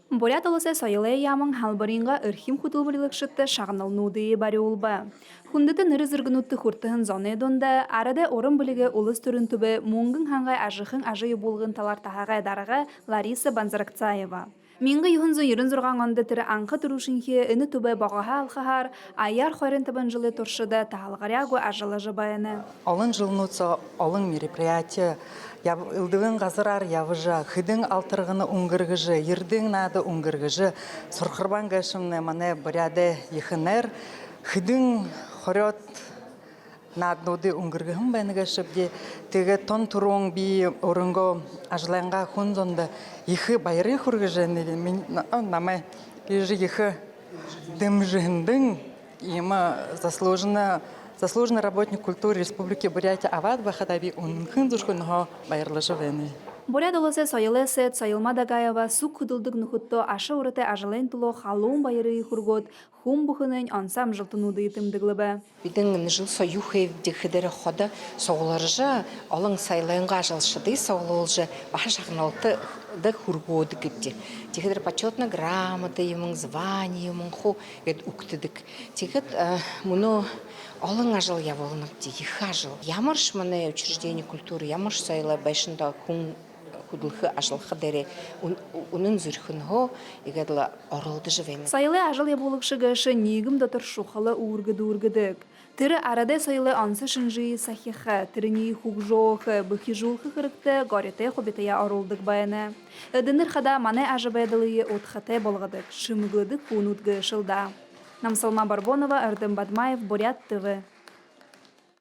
Бурят олысы сойлы ямың халбаринға ырхим худылбырлықшытты шағынылнуды бари олба. Хундыты ныры зыргынутты хуртыхын зоны донда, арады орын білігі олыс түрін түбі мұңгын ханға ажықын ажы болғын талар тахаға дараға Лариса Банзаракцаева. Минғы юхынзы ерін зұрған онды тірі аңқы тұрушынхе үні түбі бағаға алқығар, айяр қойрын табын жылы тұршыда тағалғарягу ажылы жыбайыны. Алын жылнуца, алын мероприятие, ылдығын ғазырар явыжа, хыдың алтырғыны ұңгырғыжы, ердің нады ұңгырғыжы, сұрқырбан ғашымны мане біряды ехінер, хыдың хорет надноды ұңгырғығым бәні ғашып теге тон тұруң би орынғы ажыланға хүнзонды ехі байры құрғыжы, намай ехі дымжындың, ема заслуженный работник культуры Республики Бурятия Ават Бахадаби унхын душкунго байырлыжывены. Бурят олысы сойлы сет, Сойлма Дагаева сук худылдык нухутто ашы урыты ажылын туло халуын байыры хургот, хум бухынын ансам жылтынуды итимдіглібі. Бидың жыл сою хевді хидері хода соғыларжа, алың сайлайынға жылшыды соғылжа, баша шақыналты да хургоды гіпті. Тегедір почетна грамота емің, звание емің, ху ед уктыдык. Тегед мұны алың ажыл яволынып де, ехі ажыл. Ямырш мұны учреждение культуры, ямырш сайлай байшында хун худылхы ажылхы дәрі, оның зүрхін хо, егеділа орылды жывені. Сайлы ажыл еболықшыгышы негім дотыр шухалы ургыды-ургыдык. Тірі арады сайлы ансы шынжы сахиха, тіріні хугжоғы, бұхи жулхы қырықты ғареті хобетая орылдық байыны. Өдінір қада маны ажыбайдылығы отхаты болғыдық, шымығыдық қуынудғы шылда. Намсалма Барбонова, Ардым Бадмаев, Бурят ТВ.